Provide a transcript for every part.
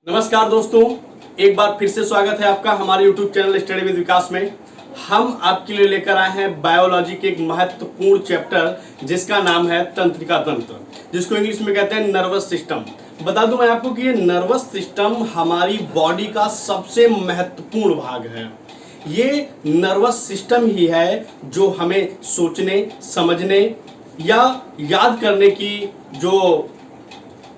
नमस्कार दोस्तों, एक बार फिर से स्वागत है आपका हमारे YouTube चैनल स्टडी विद विकास में। हम आपके लिए लेकर आए हैं बायोलॉजी के एक महत्वपूर्ण चैप्टर जिसका नाम है तंत्रिका तंत्र, जिसको इंग्लिश में कहते हैं नर्वस सिस्टम। बता दूं मैं आपको कि ये नर्वस सिस्टम हमारी बॉडी का सबसे महत्वपूर्ण भाग है। ये नर्वस सिस्टम ही है जो हमें सोचने, समझने या याद करने की जो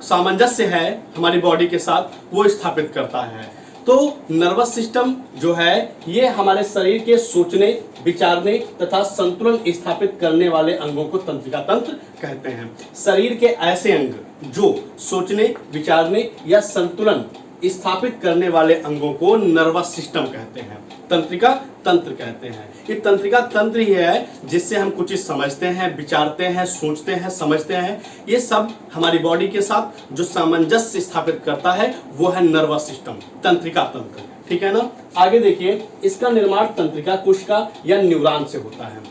सामंजस्य है हमारी बॉडी के साथ वो स्थापित करता है। तो नर्वस सिस्टम जो है ये हमारे शरीर के सोचने, विचारने तथा संतुलन स्थापित करने वाले अंगों को तंत्रिका तंत्र कहते हैं। शरीर के ऐसे अंग जो सोचने, विचारने या संतुलन स्थापित करने वाले अंगों को नर्वस सिस्टम कहते हैं, तंत्रिका तंत्र कहते हैं। ये तंत्रिका तंत्र ही है जिससे हम कुछ चीज समझते हैं, विचारते हैं, सोचते हैं, समझते हैं। ये सब हमारी बॉडी के साथ जो सामंजस्य स्थापित करता है वो है नर्वस सिस्टम, तंत्रिका तंत्र। ठीक है ना। आगे देखिए, इसका निर्माण तंत्रिका कोशिका या न्यूरॉन से होता है।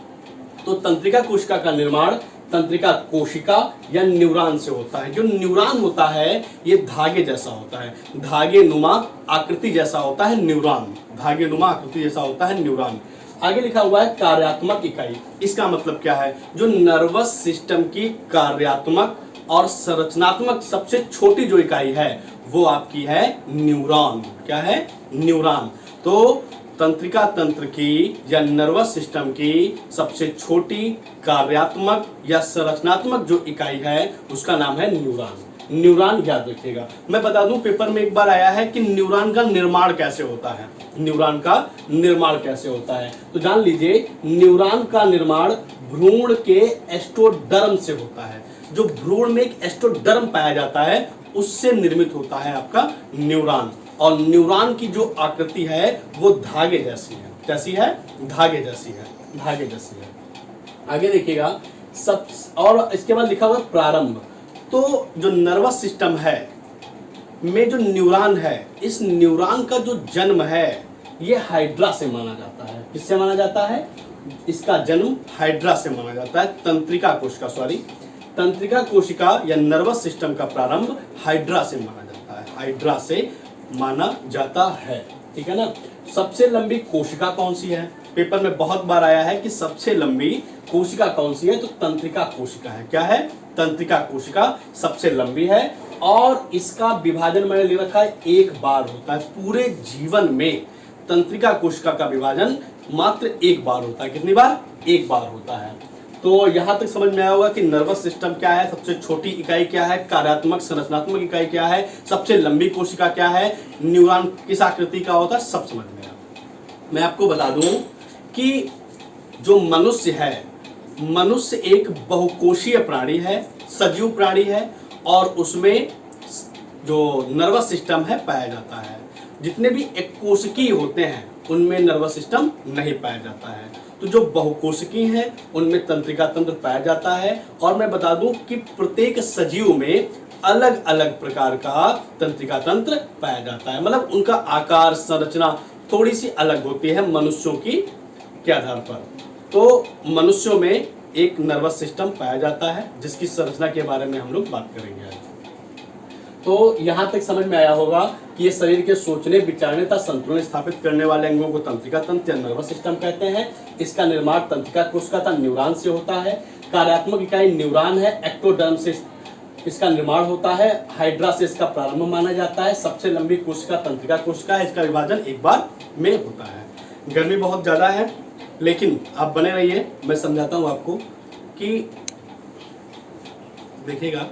तो तंत्रिका कोशिका का निर्माण तंत्रिका कोशिका या न्यूरॉन से होता है। जो न्यूरॉन होता है ये धागे जैसा होता है, धागे नुमा आकृति जैसा होता है न्यूरॉन, धागे नुमा आकृति जैसा होता है न्यूरॉन। आगे लिखा हुआ है कार्यात्मक इकाई। इसका मतलब क्या है? जो नर्वस सिस्टम की कार्यात्मक और संरचनात्मक सबसे छोटी जो इकाई है वो आपकी है न्यूरॉन। क्या है? न्यूरॉन। तो तंत्रिका तंत्र की या नर्वस सिस्टम की सबसे छोटी कार्यात्मक या संरचनात्मक जो इकाई है उसका नाम है न्यूरॉन। न्यूरॉन याद रखिएगा। मैं बता दूं, पेपर में एक बार आया है कि न्यूरॉन का निर्माण कैसे होता है। न्यूरॉन का निर्माण कैसे होता है तो जान लीजिए, न्यूरॉन का निर्माण भ्रूण के एस्टोडर्म से होता है। जो भ्रूण में एक एस्टोडर्म पाया जाता है उससे निर्मित होता है आपका न्यूरॉन। और न्यूरॉन की जो आकृति है वो धागे जैसी है। कैसी है? धागे जैसी है, धागे जैसी है। आगे देखिएगा, सब और इसके बाद लिखा हुआ प्रारंभ। तो जो नर्वस सिस्टम है में जो न्यूरॉन है, इस न्यूरॉन का जो जन्म है ये हाइड्रा से माना जाता है। किससे माना जाता है? इसका जन्म हाइड्रा से माना जाता है। तंत्रिका कोशिका या नर्वस सिस्टम का प्रारंभ हाइड्रा से माना जाता है। हाइड्रा से माना जाता है। ठीक है ना। सबसे लंबी कोशिका कौन सी है? पेपर में बहुत बार आया है कि सबसे लंबी कोशिका कौन सी है, तो तंत्रिका कोशिका है। क्या है? तंत्रिका कोशिका सबसे लंबी है और इसका विभाजन मैंने ले रखा है एक बार होता है। पूरे जीवन में तंत्रिका कोशिका का विभाजन मात्र एक बार होता है। कितनी बार? एक बार होता है। तो यहां तक समझ में आया होगा कि नर्वस सिस्टम क्या है, सबसे छोटी इकाई क्या है, कार्यात्मक संरचनात्मक इकाई क्या है, सबसे लंबी कोशिका क्या है, न्यूरॉन किस आकृति का होता है, सब समझ में आया। मैं आपको बता दूं कि जो मनुष्य है, मनुष्य एक बहुकोशीय प्राणी है, सजीव प्राणी है और उसमें जो नर्वस सिस्टम है पाया जाता है। जितने भी एककोशिकीय होते हैं उनमें नर्वस सिस्टम नहीं पाया जाता है। तो जो बहुकोशिकीय हैं उनमें तंत्रिका तंत्र पाया जाता है। और मैं बता दूं कि प्रत्येक सजीव में अलग अलग प्रकार का तंत्रिका तंत्र पाया जाता है। मतलब उनका आकार, संरचना थोड़ी सी अलग होती है मनुष्यों की के आधार पर। तो मनुष्यों में एक नर्वस सिस्टम पाया जाता है जिसकी संरचना के बारे में हम लोग बात करेंगे आज। तो यहाँ तक समझ में आया होगा कि ये शरीर के सोचने, विचारने तथा संतुलन स्थापित करने वाले अंगों को तंत्रिका तंत्र या नर्वस सिस्टम कहते हैं। इसका निर्माण तंत्रिका कोशिका तथा न्यूरॉन से होता है। कार्यात्मक इकाई न्यूरॉन है। एक्टोडर्म से इसका निर्माण होता है। हाइड्रा से इसका प्रारंभ माना जाता है। सबसे लंबी कोशिका तंत्रिका कोशिका है। इसका विभाजन एक बार में होता है। गर्मी बहुत ज्यादा है लेकिन आप बने रहिए, मैं समझाता हूँ आपको कि देखिएगा,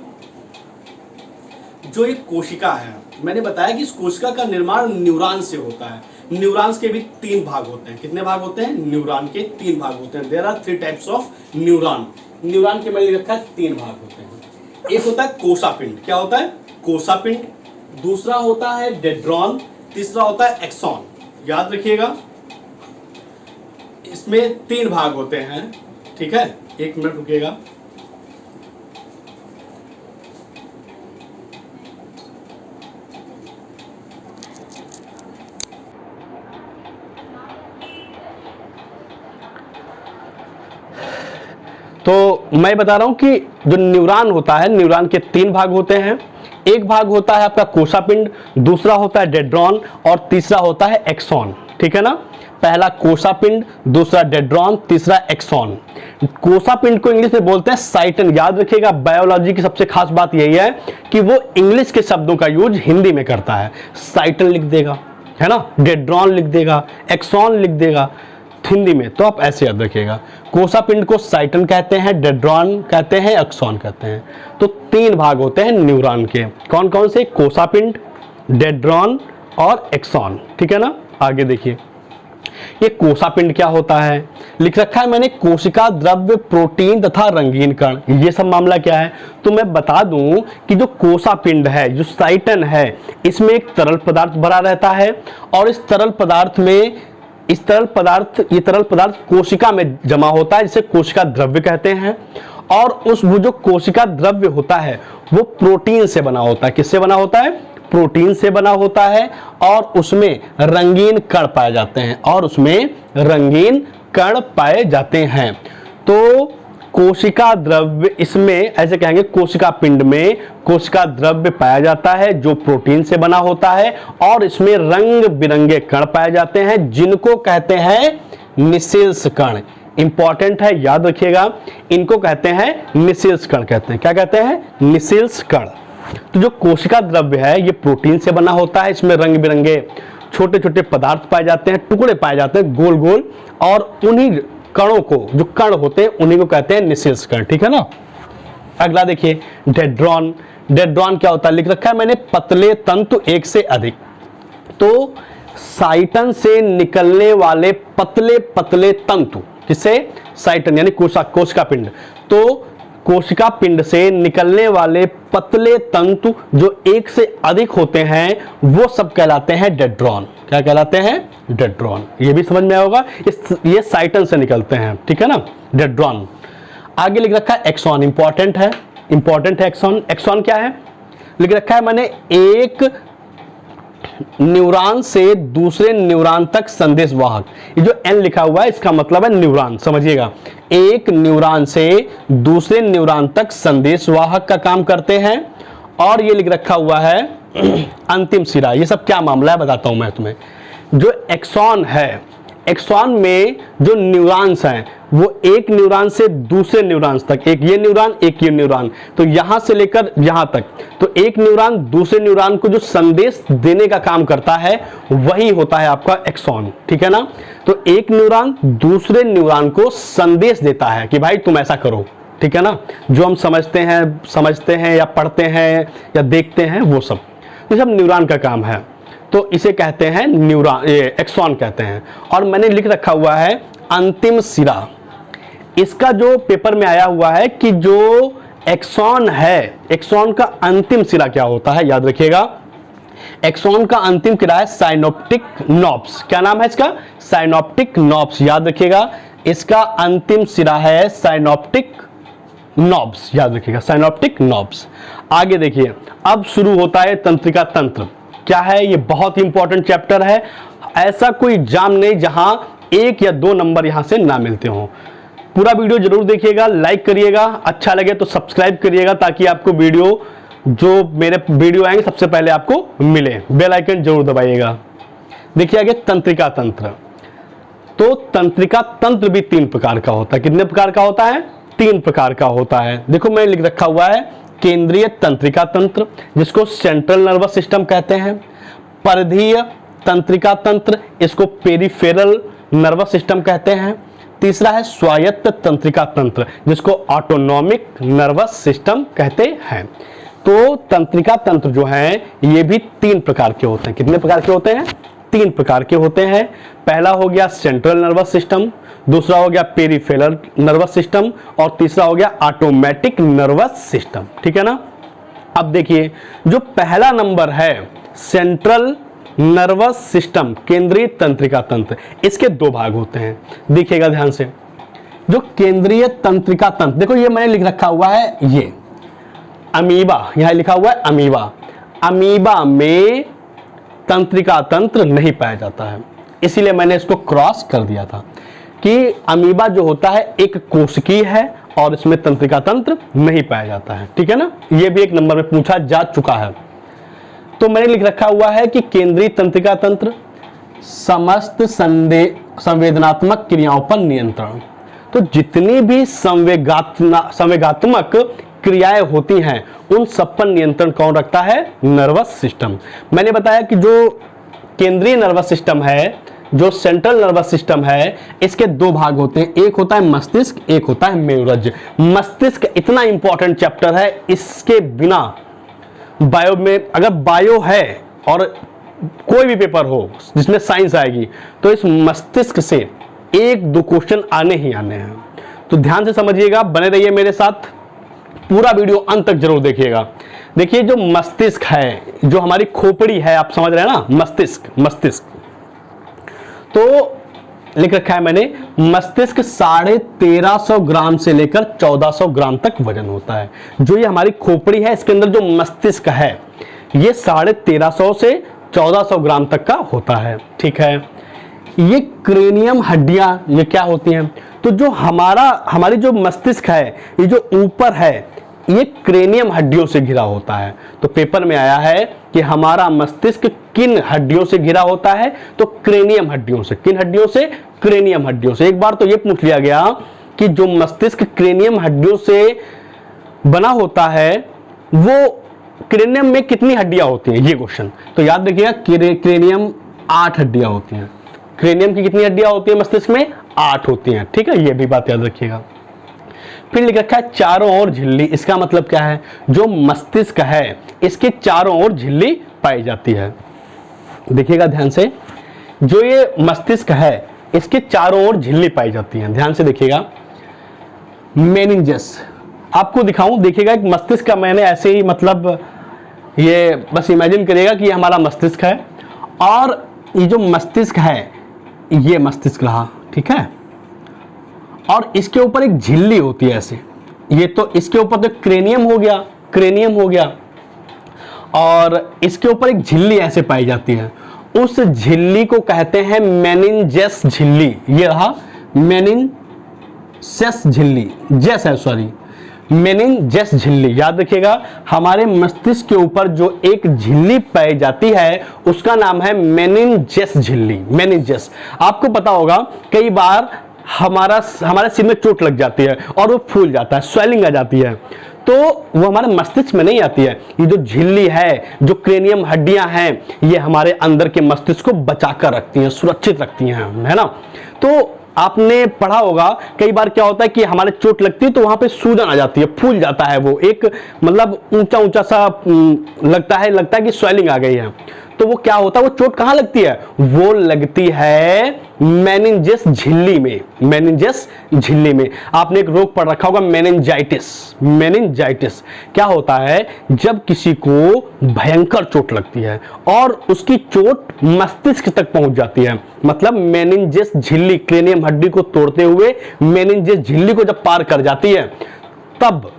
जो एक कोशिका है, मैंने बताया कि इस कोशिका का निर्माण न्यूरॉन से होता है। न्यूरॉन्स के भी 3 भाग होते हैं। कितने भाग होते हैं? न्यूरॉन के 3 भाग होते हैं। There are 3 types of neuron. Neuron के मैंने रखा है 3 भाग होते हैं। एक होता है कोशापिंड। क्या होता है? कोशापिंड। दूसरा होता है डेड्रॉन। तीसरा होता है एक्सॉन। याद रखिएगा, इसमें 3 भाग होते हैं। ठीक है, 1 मिनट रुकिएगा। तो मैं बता रहा हूं कि जो न्यूरॉन होता है, न्यूरॉन के 3 भाग होते हैं। एक भाग होता है आपका कोशापिंड, दूसरा होता है डेड्रॉन और तीसरा होता है एक्सॉन। ठीक है ना, पहला कोशापिंड, दूसरा डेड्रॉन, तीसरा एक्सॉन। कोशापिंड को इंग्लिश में बोलते हैं साइटन। याद रखिएगा, बायोलॉजी की सबसे खास बात यही है कि वो इंग्लिश के शब्दों का यूज हिंदी में करता है। साइटन लिख देगा, है ना, डेड्रॉन लिख देगा, एक्सॉन लिख देगा हिंदी में, तो आप ऐसे याद रखिएगा। कोशापिंड को साइटन कहते हैं, डेड्रॉन कहते हैं, एक्सॉन कहते हैं। तो 3 भाग होते हैं न्यूरॉन के, कौन कौन से? कोशापिंड, डेड्रॉन और एक्सॉन। ठीक है ना, आगे देखिए ये कोशापिंड क्या होता है, लिख रखा है मैंने, कोशिका द्रव्य, प्रोटीन तथा रंगीन कण। ये सब मामला क्या है, तो मैं बता दूं कि जो कोशापिंड है, जो साइटन है, इसमें एक तरल पदार्थ भरा रहता है और इस तरल पदार्थ में ये तरल पदार्थ कोशिका में जमा होता है, जिसे कोशिका द्रव्य कहते हैं। और वो जो कोशिका द्रव्य होता है वो प्रोटीन से बना होता है। किससे बना होता है? प्रोटीन से बना होता है और उसमें रंगीन कण पाए जाते हैं। तो कोशिका द्रव्य, इसमें ऐसे कहेंगे कोशिका पिंड में कोशिका द्रव्य पाया जाता है जो प्रोटीन से बना होता है और इसमें रंग बिरंगे कण पाए जाते हैं जिनको कहते हैं निसेल्स कण। इंपॉर्टेंट है, याद रखिएगा, इनको कहते हैं निसेल्स कण कहते हैं। क्या कहते हैं? निसेल्स कण। तो जो कोशिका द्रव्य है ये प्रोटीन से बना होता है, इसमें रंग बिरंगे छोटे छोटे पदार्थ पाए जाते हैं, टुकड़े पाए जाते हैं गोल गोल, और उन्हीं कणों को, जो कण होते हैं उन्हीं को कहते हैं निसेल्स कण। ठीक है ना, अगला देखिए डेड्रॉन। डेड्रॉन क्या होता है, लिख रखा है मैंने, पतले तंतु एक से अधिक। तो साइटन से निकलने वाले पतले पतले तंतु, किससे? साइटन यानी कोशिका पिंड। तो कोशिका पिंड से निकलने वाले पतले तंतु जो एक से अधिक होते हैं वो सब कहलाते हैं डेड्रॉन। क्या कहलाते हैं? डेड्रॉन। ये भी समझ में आएगा, ये साइटन से निकलते हैं। ठीक है ना, डेड्रॉन। आगे लिख रखा है एक्सॉन। इंपॉर्टेंट है एक्सॉन। एक्सॉन क्या है, लिख रखा है मैंने, एक न्यूरॉन से दूसरे न्यूरॉन तक संदेश वाहक। ये जो एन लिखा हुआ है इसका मतलब है न्यूरॉन, समझिएगा। एक न्यूरॉन से दूसरे न्यूरॉन तक संदेश वाहक का काम करते हैं। और ये लिख रखा हुआ है अंतिम सिरा। ये सब क्या मामला है बताता हूं मैं तुम्हें। जो एक्सॉन है, एक्सॉन में जो न्यूरॉन्स हैं वो एक न्यूरॉन से दूसरे न्यूरॉन्स तक, एक ये न्यूरॉन एक ये न्यूरॉन, तो यहां से लेकर यहां तक, तो एक न्यूरॉन दूसरे न्यूरॉन को जो संदेश देने का काम करता है वही होता है आपका एक्सॉन। ठीक है ना, तो एक न्यूरॉन दूसरे न्यूरॉन को संदेश देता है कि भाई तुम ऐसा करो। ठीक है ना, जो हम समझते हैं या पढ़ते हैं या देखते हैं वो सब, ये सब न्यूरॉन का काम है। तो इसे कहते हैं न्यूरॉन, एक्सॉन कहते हैं। और मैंने लिख रखा हुआ है अंतिम सिरा। इसका जो पेपर में आया हुआ है कि जो एक्सॉन है, एक्सॉन का अंतिम सिरा क्या होता है, याद रखिएगा। एक्सॉन का अंतिम सिरा है साइनोप्टिक नॉब्स। क्या नाम है इसका? साइनोप्टिक नॉब्स। याद रखिएगा, इसका अंतिम सिरा है साइनोप्टिक नॉब्स। याद रखिएगा, साइनोप्टिक नॉब्स। आगे देखिए, अब शुरू होता है तंत्रिका तंत्र। क्या है ये? बहुत इंपॉर्टेंट चैप्टर है। ऐसा कोई एग्जाम नहीं जहां 1 या 2 नंबर यहां से ना मिलते हो। पूरा वीडियो जरूर देखिएगा, लाइक करिएगा, अच्छा लगे तो सब्सक्राइब करिएगा ताकि आपको वीडियो, जो मेरे वीडियो आएंगे सबसे पहले आपको मिले। बेल आइकन जरूर दबाइएगा। देखिए आगे तंत्रिका तंत्र। तो तंत्रिका तंत्र भी 3 प्रकार का होता है। कितने प्रकार का होता है? 3 प्रकार का होता है। देखो मैंने लिख रखा हुआ है केंद्रीय तंत्रिका तंत्र, जिसको सेंट्रल नर्वस सिस्टम कहते हैं। परिधीय तंत्रिका तंत्र, इसको पेरिफेरल नर्वस सिस्टम कहते हैं। तीसरा है स्वायत्त तंत्रिका तंत्र, जिसको ऑटोनॉमिक नर्वस सिस्टम कहते हैं। तो तंत्रिका तंत्र जो है ये भी 3 प्रकार के होते हैं। कितने प्रकार के होते हैं? 3 प्रकार के होते हैं। पहला हो गया सेंट्रल नर्वस सिस्टम, दूसरा हो गया पेरिफेरल नर्वस सिस्टम और तीसरा हो गया ऑटोमेटिक नर्वस सिस्टम। ठीक है ना। अब देखिए, जो पहला नंबर है सेंट्रल नर्वस सिस्टम, केंद्रीय तंत्रिका तंत्र, इसके 2 भाग होते हैं। देखिएगा ध्यान से, जो केंद्रीय तंत्रिका तंत्र, देखो ये मैंने लिख रखा हुआ है, ये अमीबा, यहां लिखा हुआ है अमीबा। अमीबा में तंत्रिका तंत्र नहीं पाया जाता है, इसीलिए मैंने इसको क्रॉस कर दिया था कि अमीबा जो होता है एक कोशिकीय है और इसमें तंत्रिका तंत्र नहीं पाया जाता है। ठीक है ना, ये भी एक नंबर में पूछा जा चुका है। तो मैंने लिख रखा हुआ है कि केंद्रीय तंत्रिका तंत्र समस्त संवेदनात्मक क्रियाओं पर नियंत्रण। तो जितनी भी संवेगात्मक क्रियाएं होती हैं उन सब पर नियंत्रण कौन रखता है? Nervous system. मैंने बताया कि जो केंद्रीय नर्वस सिस्टम है, जो सेंट्रल नर्वस सिस्टम है, इसके दो भाग होते हैं, एक होता है मस्तिष्क, एक होता है मेरुरज्ज। मस्तिष्क इतना इंपॉर्टेंट चैप्टर है, इसके बिना बायो में, अगर बायो है और कोई भी पेपर हो जिसमें साइंस आएगी तो इस मस्तिष्क से एक दो क्वेश्चन आने ही आने हैं। तो ध्यान से समझिएगा, बने रहिए मेरे साथ, पूरा वीडियो अंत तक जरूर देखिएगा। देखिए जो मस्तिष्क है, जो हमारी खोपड़ी है, आप समझ रहे हैं ना, मस्तिष्क तो लिख रखा है मैंने, मस्तिष्क 1350 ग्राम से लेकर 1400 ग्राम तक वजन होता है। जो ये हमारी खोपड़ी है, इसके अंदर जो मस्तिष्क है ये 1350 से 1400 ग्राम तक का होता है। ठीक है, ये क्रेनियम हड्डियां ये क्या होती हैं? तो जो हमारी जो मस्तिष्क है, ये जो ऊपर है ये क्रेनियम हड्डियों से घिरा होता है। तो पेपर में आया है कि हमारा मस्तिष्क किन हड्डियों से घिरा होता है? तो क्रेनियम हड्डियों से। किन हड्डियों से? क्रेनियम हड्डियों से। एक बार तो ये पूछ लिया गया कि जो मस्तिष्क क्रेनियम हड्डियों से बना होता है वो क्रेनियम में कितनी हड्डियां होती हैं, ये क्वेश्चन। तो याद रखिएगा, क्रेनियम 8 हड्डियां होती हैं। क्रेनियम की कितनी हड्डियां होती है मस्तिष्क में? 8 होती हैं। ठीक है, ये भी बात याद रखिएगा। फिर लिख रखा है चारों ओर झिल्ली। इसका मतलब क्या है? जो मस्तिष्क है इसके चारों ओर झिल्ली पाई जाती है। देखिएगा ध्यान से, जो ये मस्तिष्क है इसके चारों ओर झिल्ली पाई जाती है। ध्यान से देखिएगा, मेनिंजस आपको दिखाऊं, देखिएगा एक मस्तिष्क का, मैंने ऐसे ही मतलब ये बस इमेजिन करिएगा कि ये हमारा मस्तिष्क है और ये जो मस्तिष्क है ये मस्तिष्क रहा। ठीक है, और इसके ऊपर एक झिल्ली होती है ऐसे, ये तो इसके ऊपर तो क्रेनियम हो गया और इसके ऊपर एक झिल्ली ऐसे पाई जाती है। उस झिल्ली को कहते हैं मेनिंजस झिल्ली। ये रहा मेनिंजस झिल्ली, मेनिंजस झिल्ली। याद रखिएगा, हमारे मस्तिष्क के ऊपर जो एक झिल्ली पाई जाती है उसका नाम है मेनिंजस झिल्ली। मेनिंजस, आपको पता होगा कई बार हमारे सिर में चोट लग जाती है और वो फूल जाता है, स्वेलिंग आ जाती है, तो वो हमारे मस्तिष्क में नहीं आती है। ये जो झिल्ली है, जो क्रेनियम हड्डियां हैं, ये हमारे अंदर के मस्तिष्क को बचाकर रखती हैं, सुरक्षित रखती हैं, है ना। तो आपने पढ़ा होगा कई बार क्या होता है कि हमारे चोट लगती है तो वहां पे सूजन आ जाती है, फूल जाता है, वो एक मतलब ऊंचा सा लगता है कि स्वेलिंग आ गई है। तो वो क्या होता है, वो चोट कहां लगती है? वो लगती है मेनिंजस झिल्ली में। मेनिंजस झिल्ली में आपने एक रोग पढ़ रखा होगा, मेनिंजाइटिस। क्या होता है? जब किसी को भयंकर चोट लगती है और उसकी चोट मस्तिष्क तक पहुंच जाती है, मतलब मेनिंजस झिल्ली क्रेनियम हड्डी को तोड़ते हुए मेनिंजस झिल्ली को जब पार कर जाती है तब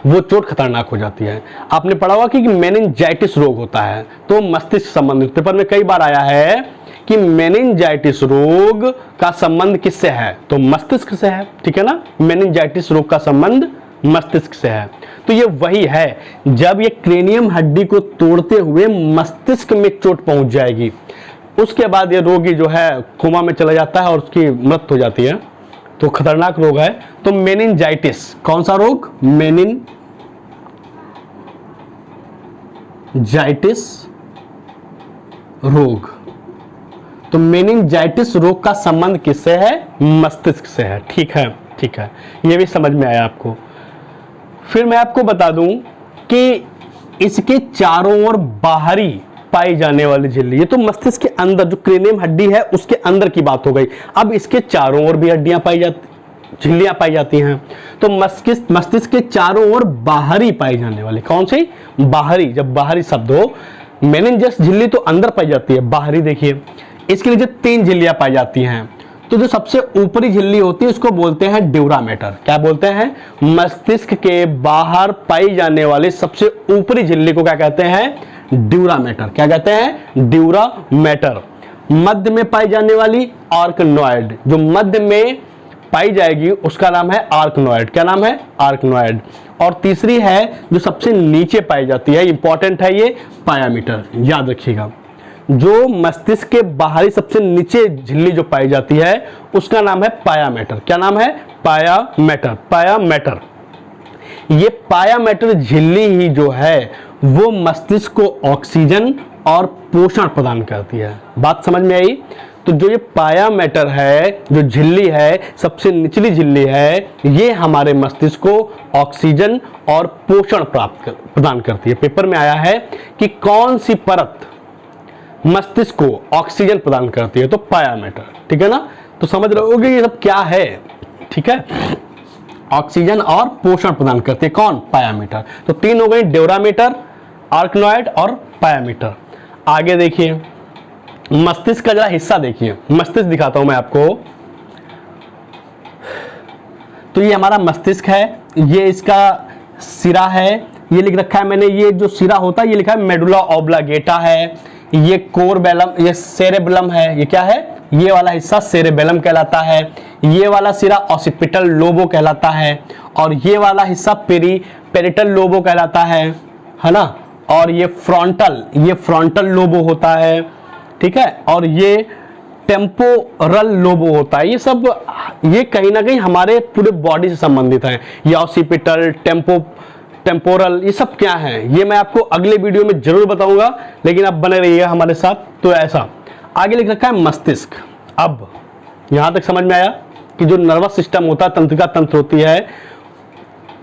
वो चोट खतरनाक हो जाती है। आपने पढ़ा होगा कि मेनिंजाइटिस रोग होता है तो मस्तिष्क संबंधित। पेपर में कई बार आया है कि मेनिंजाइटिस रोग का संबंध किससे है? तो मस्तिष्क से है। ठीक है ना, मेनिंजाइटिस रोग का संबंध मस्तिष्क से है। तो ये वही है, जब ये क्रेनियम हड्डी को तोड़ते हुए मस्तिष्क में चोट पहुंच जाएगी, उसके बाद ये रोगी जो है कोमा में चला जाता है और उसकी मृत्यु हो जाती है। तो खतरनाक रोग है। तो मेनिंजाइटिस कौन सा रोग? मेनिंजाइटिस रोग। तो मेनिंजाइटिस रोग का संबंध किससे है? मस्तिष्क से है। ठीक है, ठीक है, ये भी समझ में आया आपको। फिर मैं आपको बता दूं कि इसके चारों ओर बाहरी पाई जाने वाली झिल्ली, ये तो मस्तिष्क के अंदर जो क्रेनियम हड्डी है उसके अंदर की बात हो गई। अब इसके चारों ओर भी हड्डियां पाई जाती, झिल्लियां पाई जाती हैं। तो मस्तिष्क के चारों ओर बाहरी पाई जाने वाली, कौन सी? बाहरी। जब बाहरी शब्द हो, मेनिंजस झिल्ली तो अंदर पाई जाती है, बाहरी देखिए इसके नीचे 3 झिल्लियां पाई जाती हैं। तो जो सबसे ऊपरी झिल्ली होती है उसको बोलते हैं ड्यूरामेटर। क्या बोलते हैं? मस्तिष्क के बाहर पाई जाने वाली सबसे ऊपरी झिल्ली को क्या कहते हैं? ड्यूरामेटर। क्या कहते हैं? ड्यूरामेटर। मध्य में पाई जाने वाली आर्कनॉइड, जो मध्य में पाई जाएगी उसका नाम है आर्कनॉइड। क्या नाम है? आर्कनॉइड। और तीसरी है जो सबसे नीचे पाई जाती है, इंपॉर्टेंट है ये, पायामीटर। याद रखिएगा, जो मस्तिष्क के बाहरी सबसे नीचे झिल्ली जो पाई जाती है उसका नाम है पायामेटर। क्या नाम है? पायामेटर। पायामेटर, ये पायामेटर झिल्ली ही जो है वो मस्तिष्क को ऑक्सीजन और पोषण प्रदान करती है। बात समझ में आई? तो जो ये पायामेटर है, जो झिल्ली है, सबसे निचली झिल्ली है, ये हमारे मस्तिष्क को ऑक्सीजन और पोषण प्रदान करती है। पेपर में आया है कि कौन सी परत मस्तिष्क को ऑक्सीजन प्रदान करती है, तो पायामेटर। ठीक है ना? तो समझ रहे होगे ये सब क्या है। ठीक है, ऑक्सीजन और पोषण प्रदान करती है कौन? पायामीटर। तो तीन हो गई, ड्यूरामीटर, आर्कनॉइड और पायामीटर। आगे देखिए, मस्तिष्क का जरा हिस्सा देखिए, मस्तिष्क दिखाता हूं मैं आपको। तो ये हमारा मस्तिष्क है, ये इसका सिरा है, ये लिख रखा है मैंने, ये जो सिरा होता है ये लिखा है मेडुला ऑब्लांगेटा है, ये कोरबेलम, ये सेरेबेलम है, ये क्या है? ये वाला हिस्सा सेरेबेलम कहलाता है, ये वाला सिरा ऑसिपिटल लोबो कहलाता है, और ये वाला हिस्सा पेरिटल लोबो कहलाता है ना? और ये फ्रंटल लोबो होता है। ठीक है, और ये टेम्पोरल लोबो होता है। ये सब ये कहीं ना कहीं हमारे पूरे बॉडी से संबंधित है। ये ऑसिपिटल, टेम्पोरल, ये सब क्या है ये मैं आपको अगले वीडियो में जरूर बताऊंगा, लेकिन आप बने रहिएगा हमारे साथ। तो ऐसा आगे लिख रखा है मस्तिष्क। अब यहां तक समझ में आया कि जो नर्वस सिस्टम होता है, तंत्रिका तंत्र होती है,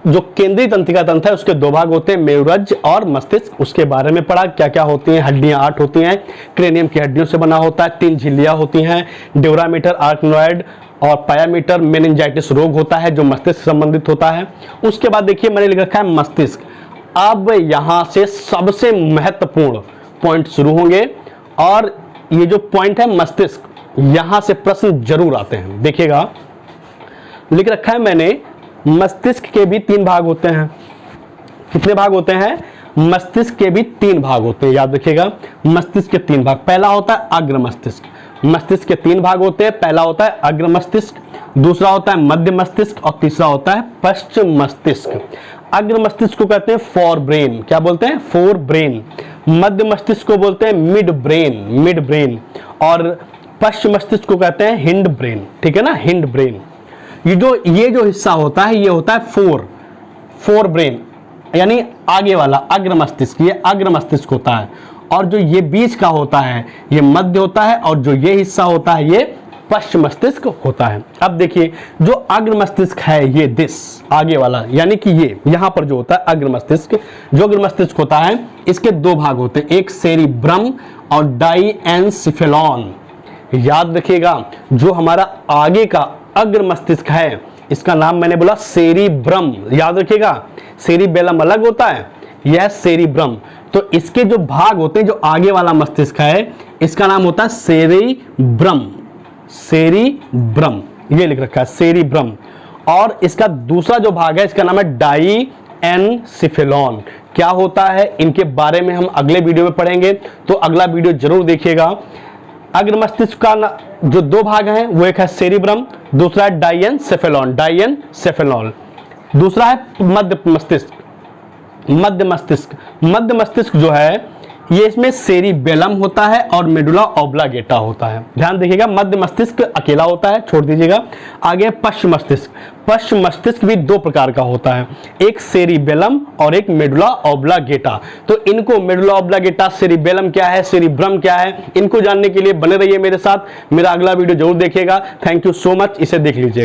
जो केंद्रीय तंत्रिका तंत्र है उसके दो भाग होते हैं, मेरुरज्ज और मस्तिष्क। उसके बारे में पढ़ा, क्या क्या होती हैं। हड्डियां 8 होती हैं, क्रेनियम की हड्डियों से बना होता है, 3 झिल्लियां होती हैं, ड्यूरामीटर, आर्कनॉइड और पायामीटर। मेनिंजाइटिस रोग होता है जो मस्तिष्क से संबंधित होता है। उसके बाद देखिए मैंने लिख रखा है मस्तिष्क। अब यहां से सबसे महत्वपूर्ण पॉइंट शुरू होंगे, और ये जो पॉइंट है मस्तिष्क, यहां से प्रश्न जरूर आते हैं। देखिएगा, लिख रखा है मैंने, मस्तिष्क के भी 3 भाग होते हैं। कितने भाग होते हैं? मस्तिष्क के भी 3 भाग होते हैं। याद रखिएगा, मस्तिष्क के 3 भाग। पहला होता है अग्र मस्तिष्क। मस्तिष्क के 3 भाग होते हैं। पहला होता है अग्र मस्तिष्क, दूसरा होता है मध्य मस्तिष्क, और तीसरा होता है पश्चिम मस्तिष्क। अग्र मस्तिष्क को कहते हैं फोर ब्रेन। क्या बोलते हैं? Fore brain. मध्य मस्तिष्क को बोलते हैं मिड ब्रेन, और पश्चिम मस्तिष्क को कहते हैं हिंड ब्रेन। ठीक है ना, हिंड ब्रेन। ये जो हिस्सा होता है ये होता है फोर ब्रेन, यानी आगे वाला अग्र मस्तिष्क, ये अग्र मस्तिष्क होता है, और जो ये बीच का होता है ये मध्य होता है, और जो ये हिस्सा होता है ये पश्चिम मस्तिष्क होता है। अब देखिए, जो अग्र मस्तिष्क है ये दिस आगे वाला, यानी कि ये यहां पर जो होता है अग्र मस्तिष्क, जो अग्र मस्तिष्क होता है इसके 2 भाग होते हैं, एक सेरिब्रम और डाइएनसेफेलॉन। याद रखिएगा, जो हमारा आगे का अग्र मस्तिष्क है इसका नाम मैंने बोला सेरिब्रम। याद रखिएगा, सेरिबेलम अलग होता है, यह सेरिब्रम। तो इसके जो भाग होते हैं, जो आगे वाला मस्तिष्क है इसका नाम होता है सेरिब्रम। ये लिख रखा है सेरिब्रम। और इसका दूसरा जो भाग है इसका नाम है डाइएनसेफेलॉन। क्या होता है इनके बारे में हम अगले वीडियो में पढ़ेंगे, तो अगला वीडियो जरूर देखिएगा। अग्र मस्तिष्क का जो 2 भाग हैं वो एक है सेरिब्रम, दूसरा है डाइएनसेफेलॉन। दूसरा है मध्य मस्तिष्क जो है ये इसमें सेरिबेलम होता है और मेडुला ऑब्लांगेटा होता है। ध्यान देखिएगा, मध्य मस्तिष्क अकेला होता है, छोड़ दीजिएगा। आगे पश्चिम मस्तिष्क भी 2 प्रकार का होता है, एक सेरिबेलम और एक मेडुला ऑब्लांगेटा। तो इनको मेडुला ऑब्लांगेटा, सेरिबेलम क्या है, सेरिब्रम क्या है, इनको जानने के लिए बने रहिए मेरे साथ। मेरा अगला वीडियो जरूर देखिएगा। थैंक यू सो मच, इसे देख लीजिएगा।